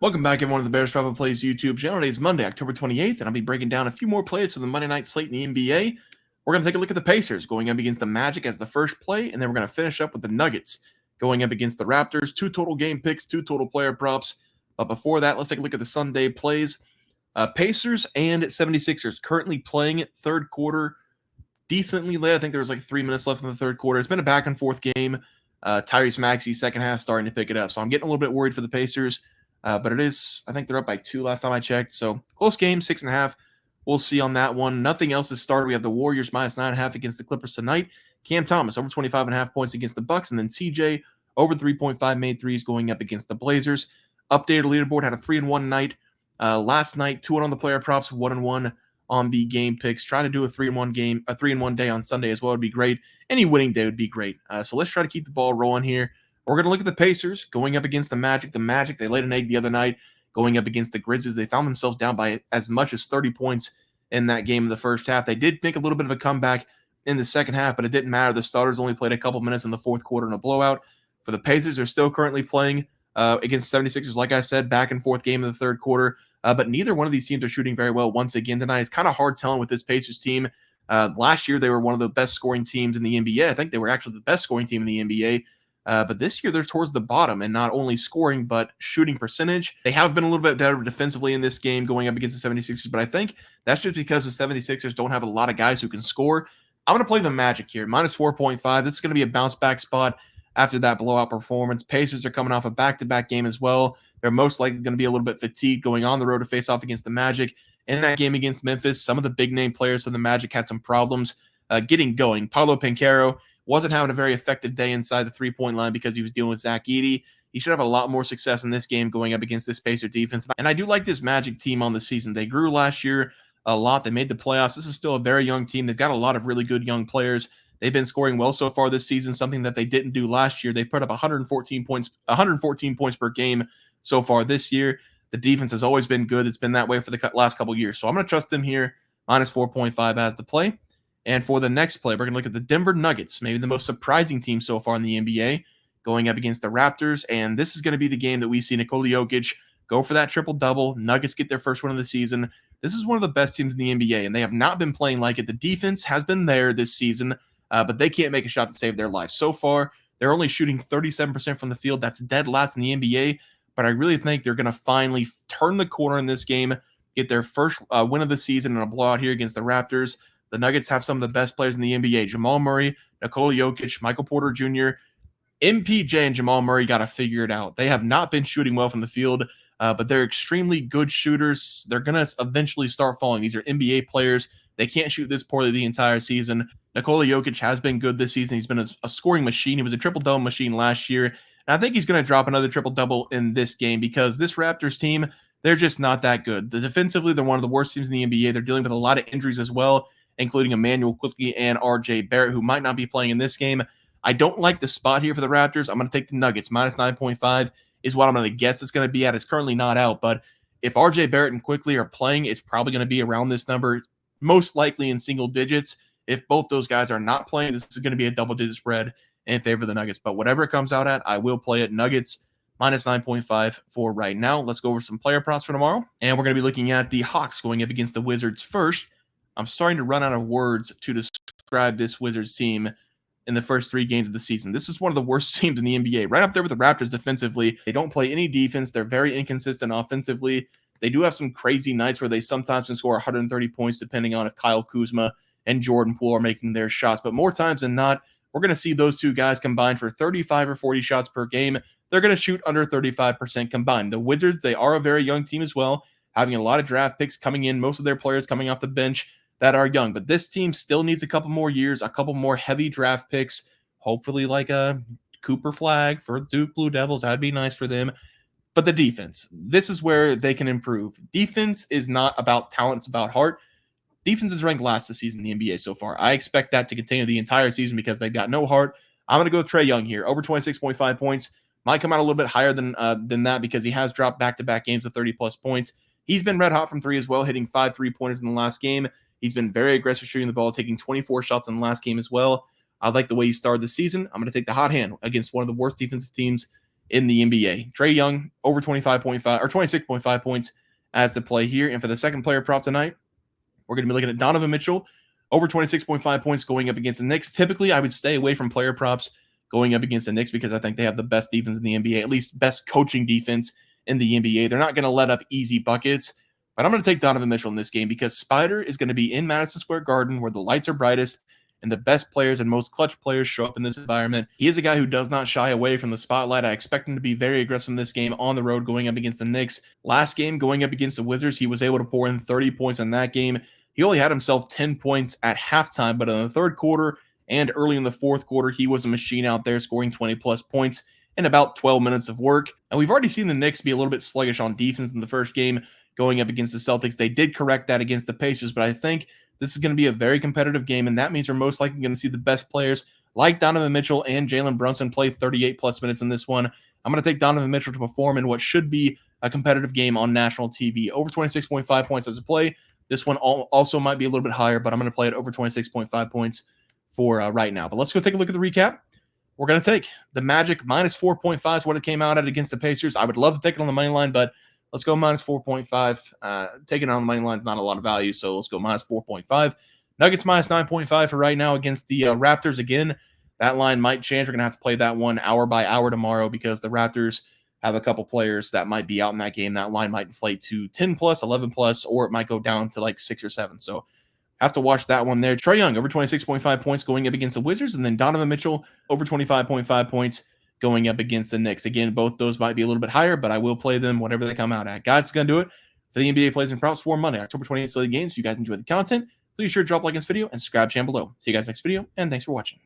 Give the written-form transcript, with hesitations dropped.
Welcome back, everyone, to the Bears Travel Plays YouTube channel. Today is Monday, October 28th, and I'll be breaking down a few more plays for the Monday night slate in the NBA. We're going to take a look at the Pacers going up against the Magic as the first play, and then we're going to finish up with the Nuggets going up against the Raptors. 2 total game picks, 2 total player props. But before that, let's take a look at the Sunday plays. Pacers and 76ers currently playing third quarter decently late. I think there was like 3 minutes left in the third quarter. It's been a back and forth game. Tyrese Maxey, second half, starting to pick it up. So I'm getting a little bit worried for the Pacers. But it is, I think they're up by 2 last time I checked. So close game, 6.5. We'll see on that one. Nothing else has started. We have the Warriors minus 9.5 against the Clippers tonight. Cam Thomas over 25.5 points against the Bucks. And then CJ over 3.5 made threes going up against the Blazers. Updated leaderboard, had a 3-1 night. Last night, 2-1 on the player props, 1-1 on the game picks. Trying to do a 3-1 game, a 3-1 day on Sunday as well would be great. Any winning day would be great. So let's try to keep the ball rolling here. We're going to look at the Pacers going up against the Magic. The Magic, they laid an egg the other night going up against the Grizzlies. They found themselves down by as much as 30 points in that game in the first half. They did make a little bit of a comeback in the second half, but it didn't matter. The starters only played a couple minutes in the fourth quarter in a blowout. For the Pacers, they're still currently playing against 76ers, like I said, back and forth game in the third quarter. But neither one of these teams are shooting very well once again tonight. It's kind of hard telling with this Pacers team. Last year, they were one of the best scoring teams in the NBA. I think they were actually the best scoring team in the NBA. But this year, they're towards the bottom and not only scoring, but shooting percentage. They have been a little bit better defensively in this game going up against the 76ers, but I think that's just because the 76ers don't have a lot of guys who can score. I'm going to play the Magic here, minus 4.5. This is going to be a bounce back spot after that blowout performance. Pacers are coming off a back-to-back game as well. They're most likely going to be a little bit fatigued going on the road to face off against the Magic. In that game against Memphis, some of the big-name players for the Magic had some problems getting going. Paolo Banchero wasn't having a very effective day inside the three-point line because he was dealing with Zach Edey. He should have a lot more success in this game going up against this Pacer defense. And I do like this Magic team on the season. They grew last year a lot. They made the playoffs. This is still a very young team. They've got a lot of really good young players. They've been scoring well so far this season, something that they didn't do last year. They put up 114 points per game so far this year. The defense has always been good. It's been that way for the last couple of years. So I'm going to trust them here, minus 4.5 as the play. And for the next play, we're going to look at the Denver Nuggets, maybe the most surprising team so far in the NBA, going up against the Raptors. And this is going to be the game that we see Nikola Jokic go for that triple-double. Nuggets get their first win of the season. This is one of the best teams in the NBA, and they have not been playing like it. The defense has been there this season, but they can't make a shot to save their life. So far, they're only shooting 37% from the field. That's dead last in the NBA, but I really think they're going to finally turn the corner in this game, get their first win of the season in a blowout here against the Raptors. The Nuggets have some of the best players in the NBA. Jamal Murray, Nikola Jokic, Michael Porter Jr., MPJ and Jamal Murray got to figure it out. They have not been shooting well from the field, but they're extremely good shooters. They're going to eventually start falling. These are NBA players. They can't shoot this poorly the entire season. Nikola Jokic has been good this season. He's been a scoring machine. He was a triple-double machine last year. And I think he's going to drop another triple-double in this game because this Raptors team, they're just not that good. Defensively, they're one of the worst teams in the NBA. They're dealing with a lot of injuries as well, including Emmanuel Quickly and RJ Barrett, who might not be playing in this game. I don't like the spot here for the Raptors. I'm going to take the Nuggets. Minus 9.5 is what I'm going to guess it's going to be at. It's currently not out, but if RJ Barrett and Quickly are playing, it's probably going to be around this number, most likely in single digits. If both those guys are not playing, this is going to be a double-digit spread in favor of the Nuggets. But whatever it comes out at, I will play it. Nuggets minus 9.5 for right now. Let's go over some player props for tomorrow. And we're going to be looking at the Hawks going up against the Wizards first. I'm starting to run out of words to describe this Wizards team in the first 3 games of the season. This is one of the worst teams in the NBA, right up there with the Raptors defensively. They don't play any defense. They're very inconsistent offensively. They do have some crazy nights where they sometimes can score 130 points, depending on if Kyle Kuzma and Jordan Poole are making their shots. But more times than not, we're going to see those two guys combined for 35 or 40 shots per game. They're going to shoot under 35% combined. The Wizards, they are a very young team as well, having a lot of draft picks coming in, most of their players coming off the bench that are young. But this team still needs a couple more years, a couple more heavy draft picks, hopefully like a Cooper Flag for Duke Blue Devils. That'd be nice for them. But the defense, this is where they can improve. Defense is not about talent, it's about heart. Defense is ranked last this season in the NBA so far. I expect that to continue the entire season because they've got no heart. I'm going to go with Trae Young here, over 26.5 points. Might come out a little bit higher than that because he has dropped back-to-back games of 30-plus points. He's been red hot from 3 as well, hitting 5 3-pointers in the last game. He's been very aggressive shooting the ball, taking 24 shots in the last game as well. I like the way he started the season. I'm going to take the hot hand against one of the worst defensive teams in the NBA. Trae Young, over 25.5 or 26.5 points as the play here. And for the second player prop tonight, we're going to be looking at Donovan Mitchell, over 26.5 points going up against the Knicks. Typically, I would stay away from player props going up against the Knicks because I think they have the best defense in the NBA, at least best coaching defense in the NBA. They're not going to let up easy buckets, but I'm going to take Donovan Mitchell in this game because Spider is going to be in Madison Square Garden where the lights are brightest and the best players and most clutch players show up in this environment. He is a guy who does not shy away from the spotlight. I expect him to be very aggressive in this game on the road going up against the Knicks. Last game going up against the Wizards, he was able to pour in 30 points in that game. He only had himself 10 points at halftime, but in the third quarter and early in the fourth quarter, he was a machine out there scoring 20-plus points in about 12 minutes of work. And we've already seen the Knicks be a little bit sluggish on defense in the first game going up against the Celtics. They did correct that against the Pacers, but I think this is going to be a very competitive game, and that means we're most likely going to see the best players like Donovan Mitchell and Jalen Brunson play 38-plus minutes in this one. I'm going to take Donovan Mitchell to perform in what should be a competitive game on national TV. Over 26.5 points as a play. This one also might be a little bit higher, but I'm going to play it over 26.5 points for right now. But let's go take a look at the recap. We're going to take the Magic minus 4.5 is what it came out at against the Pacers. I would love to take it on the money line, but let's go minus 4.5. Taking it on the money line is not a lot of value, so let's go minus 4.5. Nuggets minus 9.5 for right now against the Raptors. Again, that line might change. We're going to have to play that one hour by hour tomorrow because the Raptors have a couple players that might be out in that game. That line might inflate to 10-plus, 11-plus, or it might go down to like 6 or 7. So have to watch that one there. Trae Young, over 26.5 points going up against the Wizards, and then Donovan Mitchell, over 25.5 points going up against the Knicks. Again, both those might be a little bit higher, but I will play them whatever they come out at. Guys, it's going to do it for the NBA plays and props for Monday, October 28th slate games. If you guys enjoyed the content, please be sure to drop a like on this video and subscribe channel below. See you guys next video, and thanks for watching.